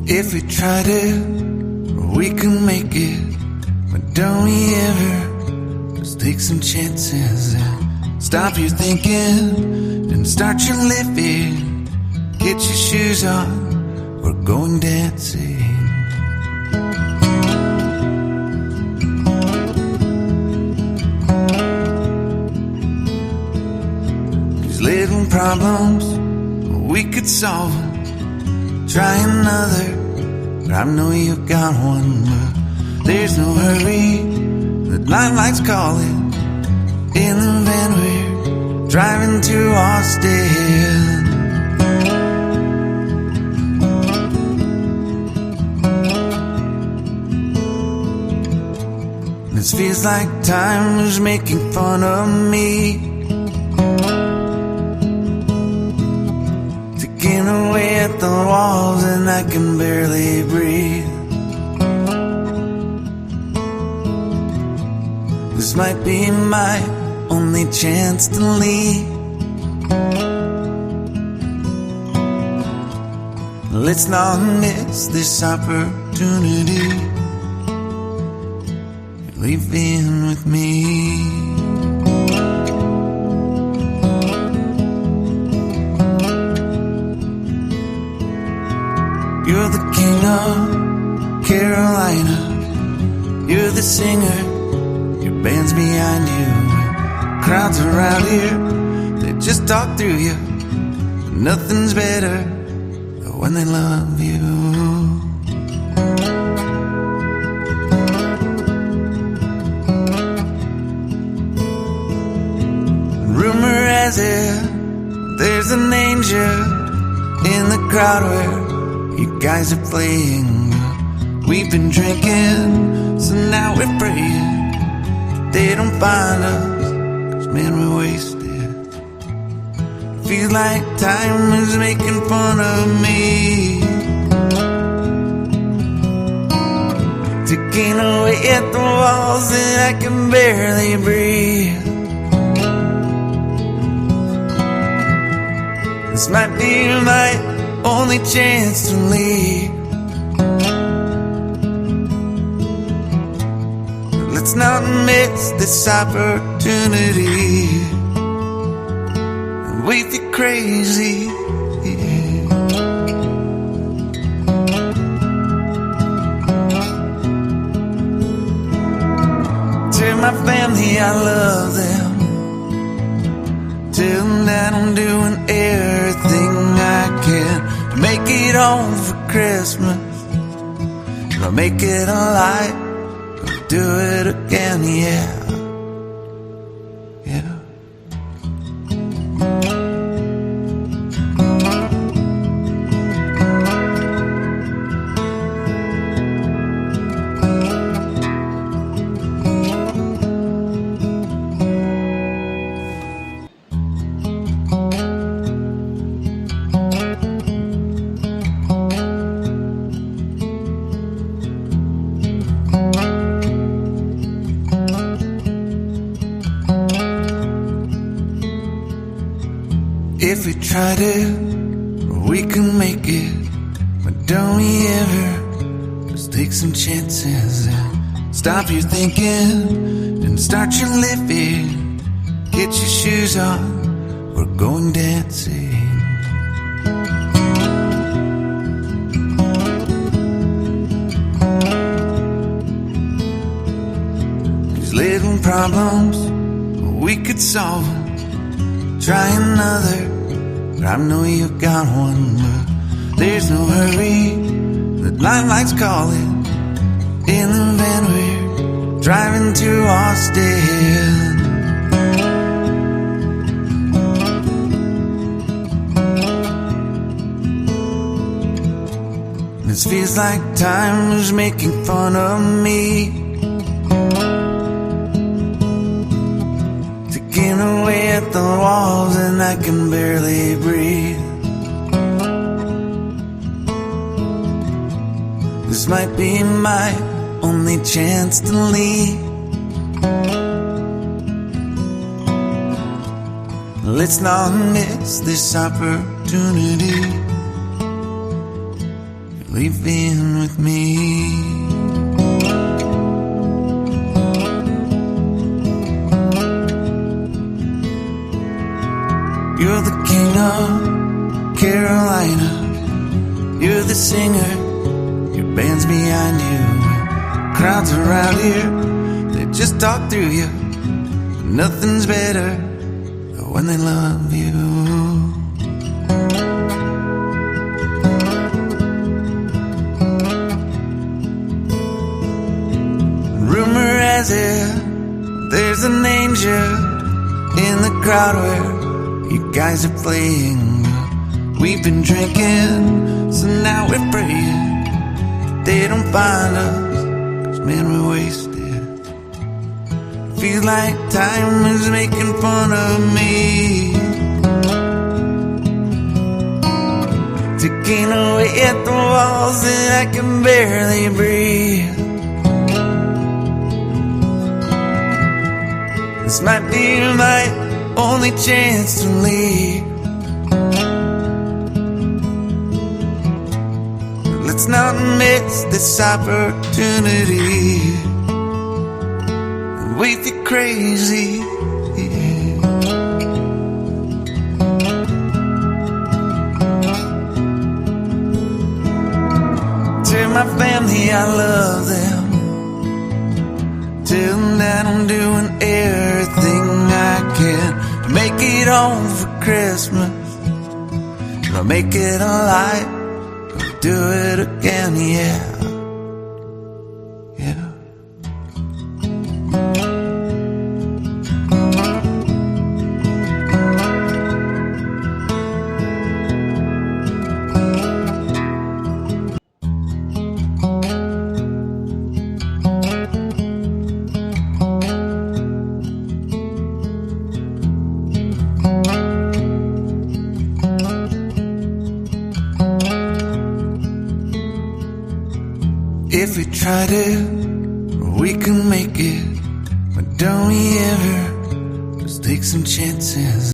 If we try to, we can make it. But don't we ever just take some chances and stop your thinking and start your living. Get your shoes on, we're going dancing. These little problems, we could solve them. Try another, but I know you've got one. But there's no hurry, the limelight's calling. In the van we're driving to Austin. This feels like time is making fun of me, taking away at the walls and I can barely breathe. This might be my only chance to leave. Let's not miss this opportunity. Leave in with me. You're the king of Carolina. You're the singer, your band's behind you. Crowds around here, they just talk through you. But nothing's better than when they love you. Rumor has it, there's an angel in the crowd where you guys are playing. We've been drinking, so now we're praying they don't find us, 'cause man, we're wasted. Feels like time is making fun of me, ticking away at the walls and I can barely breathe. This might be my only chance to leave. Let's not miss this opportunity. We feel crazy. To my family, I love them. Tell them that I'm doing everything I can to make it home for Christmas. I'll make it a light, I'll do it again, yeah. Yeah. If we try to, we can make it. But don't we ever just take some chances and stop your thinking and start your living. Get your shoes on, we're going dancing. These little problems, we could solve them. Try another, but I know you've got one. But there's no hurry, the limelight's calling. In the van we're driving to Austin. This feels like time is making fun of me, ticking away at the walls and I can barely breathe. This might be my only chance to leave. Let's not miss this opportunity. sleeping with me. You're the king of Carolina. You're the singer, your band's behind you. Crowds around here, they just talk through you. Nothing's better when they love you. Rumor has it, there's an angel in the crowd where you guys are playing. We've been drinking, so now we're praying they don't find us, 'cause man, we're wasted. Feels like time is making fun of me, ticking away at the walls that I can barely breathe. This might be my only chance to leave. Let's not miss this opportunity. We feel crazy. Tell my family I love them. Tell them that I'm doing everything I can to make it home for Christmas. I'll make it alive. Do it again, yeah. Yeah. If we tried it, we can make it. But don't we ever just take some chances?